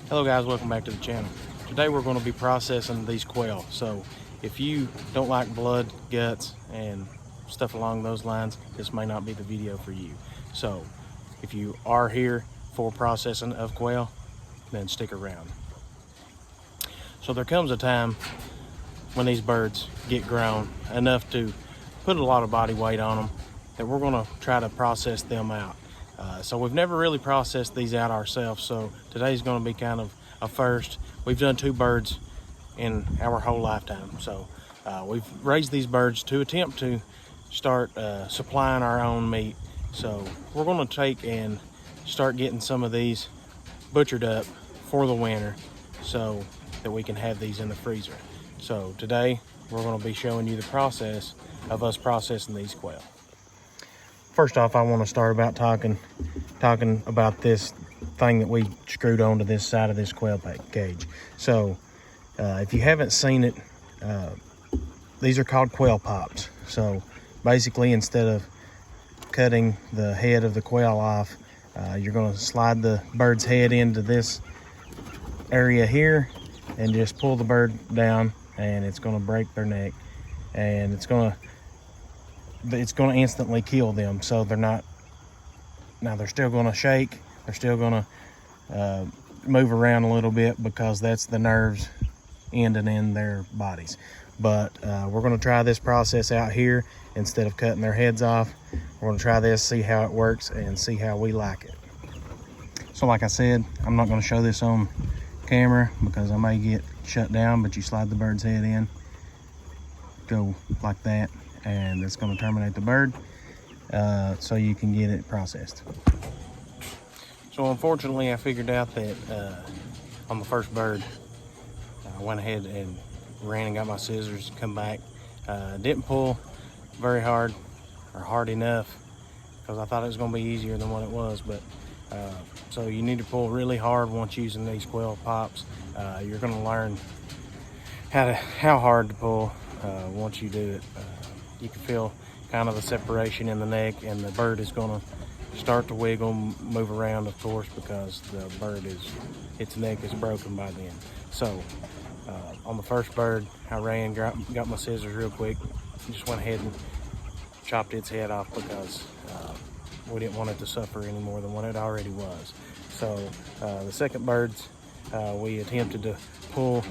Hello guys, welcome back to the channel. Today we're going to be processing these quail. So if you don't like blood, guts, and stuff along those lines, this may not be the video for you. So if you are here for processing of quail, then stick around. So there comes a time when these birds get grown enough to put a lot of body weight on them that we're going to try to process them out. So we've never really processed these out ourselves, so today's going to be kind of a first. We've done 2 birds in our whole lifetime, so we've raised these birds to attempt to start supplying our own meat. So we're going to take and start getting some of these butchered up for the winter so that we can have these in the freezer. So today we're going to be showing you the process of us processing these quail. First off, I want to start about talking about this thing that we screwed onto this side of this quail cage. So if you haven't seen it, these are called quail pops. So basically, instead of cutting the head of the quail off, you're going to slide the bird's head into this area here and just pull the bird down, and it's going to break their neck, and it's going to instantly kill them. So they're still going to shake, they're still going to move around a little bit because that's the nerves ending in their bodies. But we're going to try this process out here instead of cutting their heads off. We're going to try this, see how it works, and see how we like it. So like I said, I'm not going to show this on camera because I may get shut down, but you slide the bird's head in, go like that, and it's going to terminate the bird so you can get it processed. So unfortunately, I figured out that on the first bird, I went ahead and ran and got my scissors, come back. Didn't pull very hard or hard enough because I thought it was going to be easier than what it was. But so you need to pull really hard once using these quail pops. You're going to learn how hard to pull once you do it. You can feel kind of a separation in the neck, and the bird is going to start to wiggle, move around, of course, because the bird its neck is broken by then. So on the first bird, I ran, got my scissors real quick, just went ahead and chopped its head off because we didn't want it to suffer any more than what it already was. So the second birds, we attempted to pull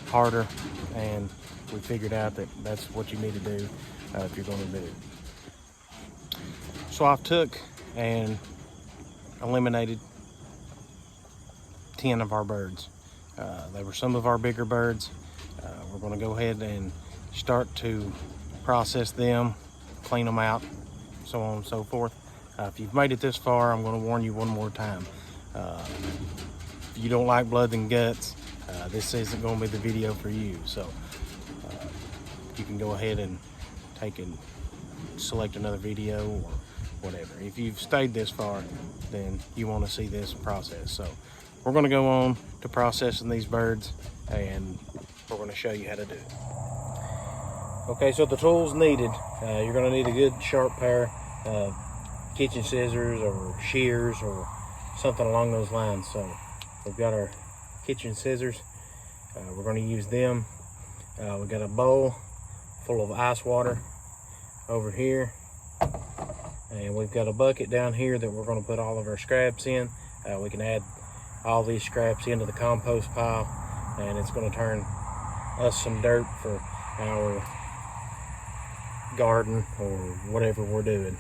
harder, and we figured out that that's what you need to do if you're going to do it. So I took and eliminated 10 of our birds. They were some of our bigger birds. We're going to go ahead and start to process them, clean them out, so on and so forth. If you've made it this far, I'm going to warn you one more time. If you don't like blood and guts, this isn't going to be the video for you. So you can go ahead and take and select another video or whatever. If you've stayed this far, then you want to see this process. So we're going to go on to processing these birds, and we're going to show you how to do it. Okay, so the tools needed, you're going to need a good sharp pair of kitchen scissors or shears or something along those lines. So we've got our kitchen scissors. We're going to use them. We've got a bowl full of ice water over here, and we've got a bucket down here that we're going to put all of our scraps in. We can add all these scraps into the compost pile, and it's going to turn us some dirt for our garden or whatever we're doing.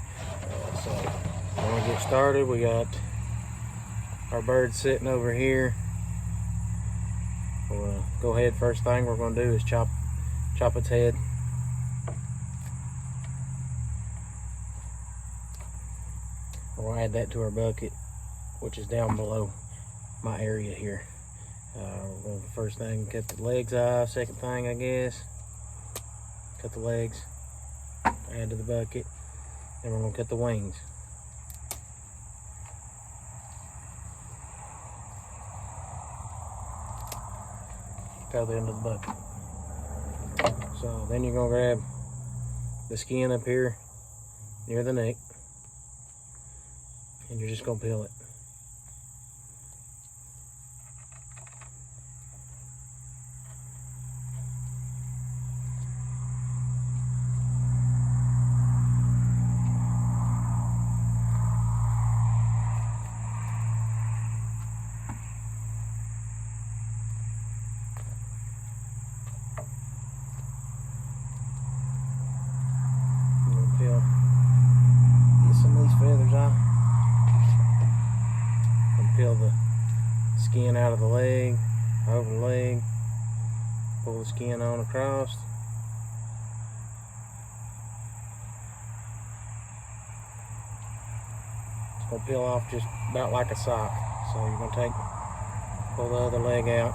So when we get started, we got our bird sitting over here. We'll go ahead, first thing we're going to do is chop its head. We'll add that to our bucket, which is down below my area here. Well, first thing, cut the legs off. Second thing, I guess, cut the legs, add to the bucket. Then we're gonna cut the wings. Throw into the bucket. So then you're gonna grab the skin up here near the neck, and you're just gonna peel it. Get some of these feathers off. And peel the skin out of the leg, over the leg. Pull the skin on across. It's gonna peel off just about like a sock. So you're gonna pull the other leg out.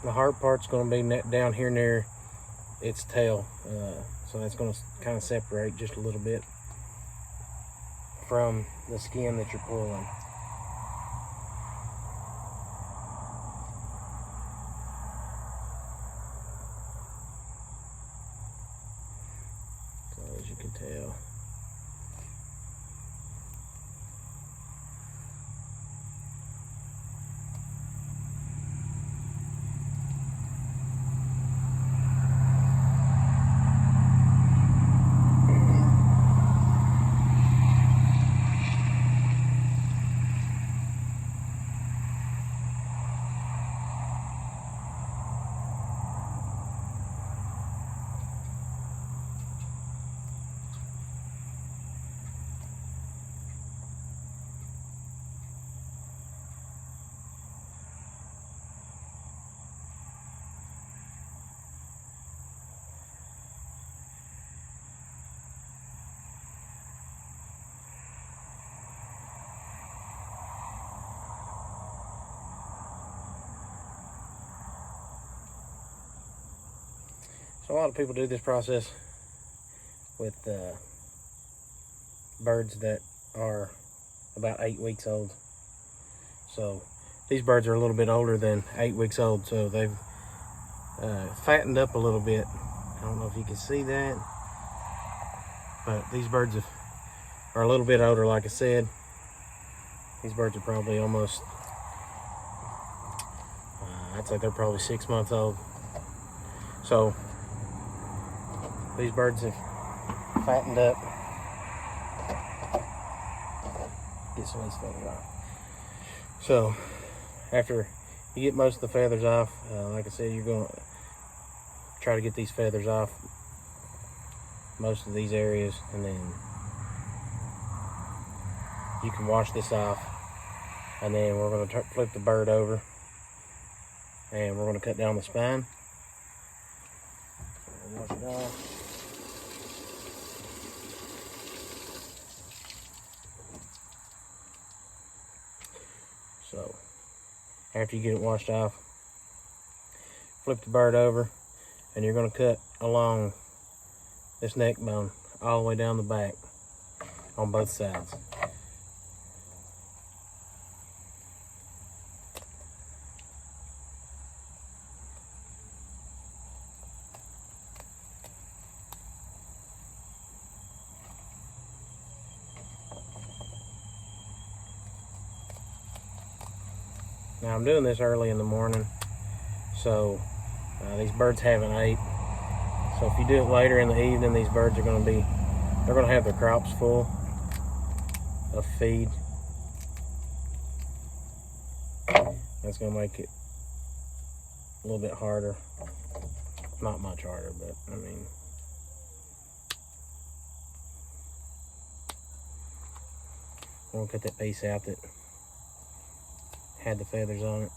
The hard part's going to be down here near its tail, so that's going to kind of separate just a little bit from the skin that you're pulling. So as you can tell, so a lot of people do this process with birds that are about 8 weeks old. So these birds are a little bit older than 8 weeks old, so they've fattened up a little bit. I don't know if you can see that, but these birds are a little bit older. Like I said, these birds are probably almost, I'd say they're probably 6 months old. So these birds have fattened up. Get some of these feathers off. So after you get most of the feathers off, like I said, you're going to try to get these feathers off most of these areas, and then you can wash this off, and then we're going to flip the bird over, and we're going to cut down the spine. Wash it off. So after you get it washed off, flip the bird over, and you're going to cut along this neck bone all the way down the back on both sides. Now I'm doing this early in the morning, so these birds haven't ate. So if you do it later in the evening, these birds are going to have their crops full of feed. That's going to make it a little bit harder. Not much harder, but I mean, I'm going to cut that piece out that had the feathers on it.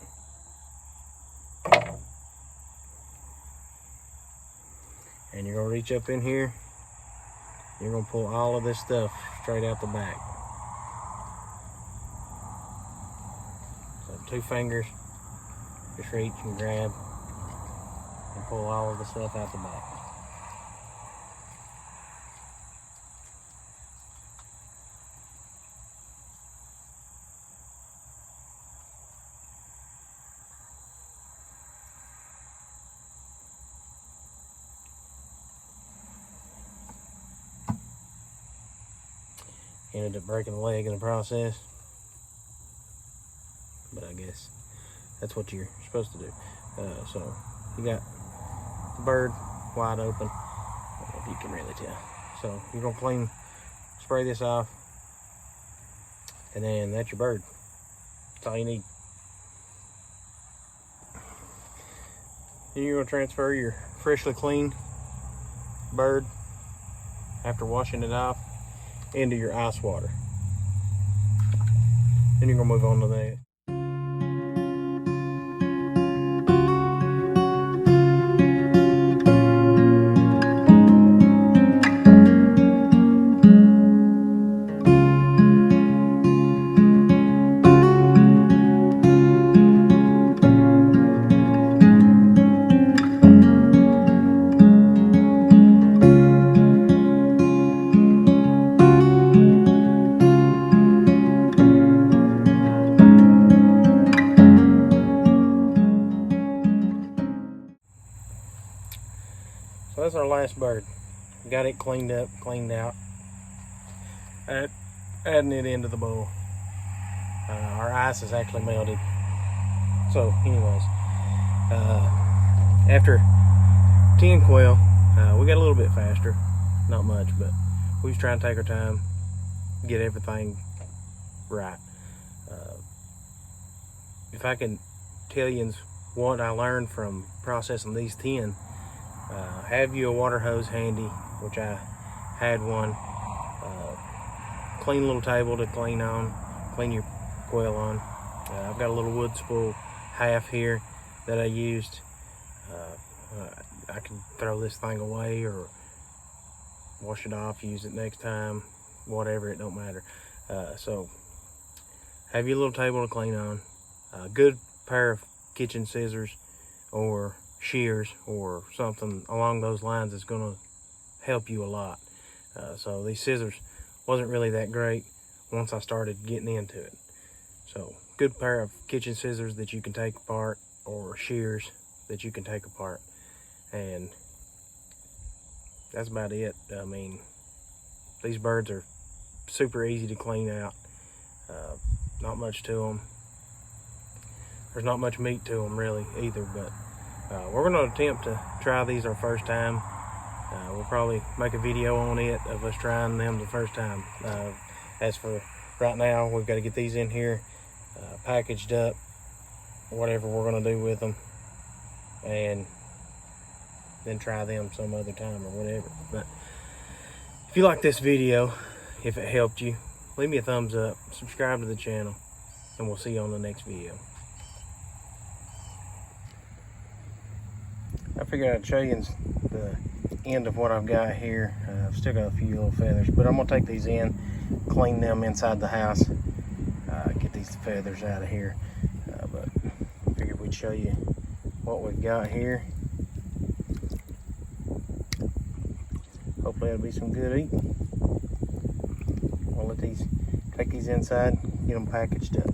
And you're going to reach up in here You're gonna pull all of this stuff straight out the back. So 2 fingers, just reach and grab and pull all of the stuff out the back. Ended up breaking a leg in the process, but I guess that's what you're supposed to do. So you got the bird wide open. I don't know if you can really tell. So you're gonna spray this off, and then that's your bird. That's all you need. Then you're gonna transfer your freshly cleaned bird after washing it off into your ice water. Then you're gonna move on to that. So that's our last bird. Got it cleaned up, cleaned out. Adding it into the bowl. Our ice is actually melted. So anyways, after 10 quail, we got a little bit faster. Not much, but we was trying to take our time, get everything right. If I can tell you what I learned from processing these 10, have you a water hose handy, which I had one. Clean little table to clean your quail on. I've got a little wood spool half here that I used. I can throw this thing away or wash it off, use it next time, whatever, it don't matter. So have your little table to clean on. A good pair of kitchen scissors or shears or something along those lines is going to help you a lot. So these scissors wasn't really that great once I started getting into it. So good pair of kitchen scissors that you can take apart, or shears that you can take apart, and that's about it. I mean, these birds are super easy to clean out. Not much to them. There's not much meat to them really either, but we're going to attempt to try these our first time. We'll probably make a video on it of us trying them the first time. As for right now, we've got to get these in here packaged up, whatever we're going to do with them, and then try them some other time or whatever. But if you like this video, if it helped you, leave me a thumbs up, subscribe to the channel, and we'll see you on the next video. I figured I'd show you the end of what I've got here. I've still got a few little feathers, but I'm gonna take these in, clean them inside the house, get these feathers out of here. But I figured we'd show you what we've got here. Hopefully it'll be some good eating. We'll take these inside, get them packaged up.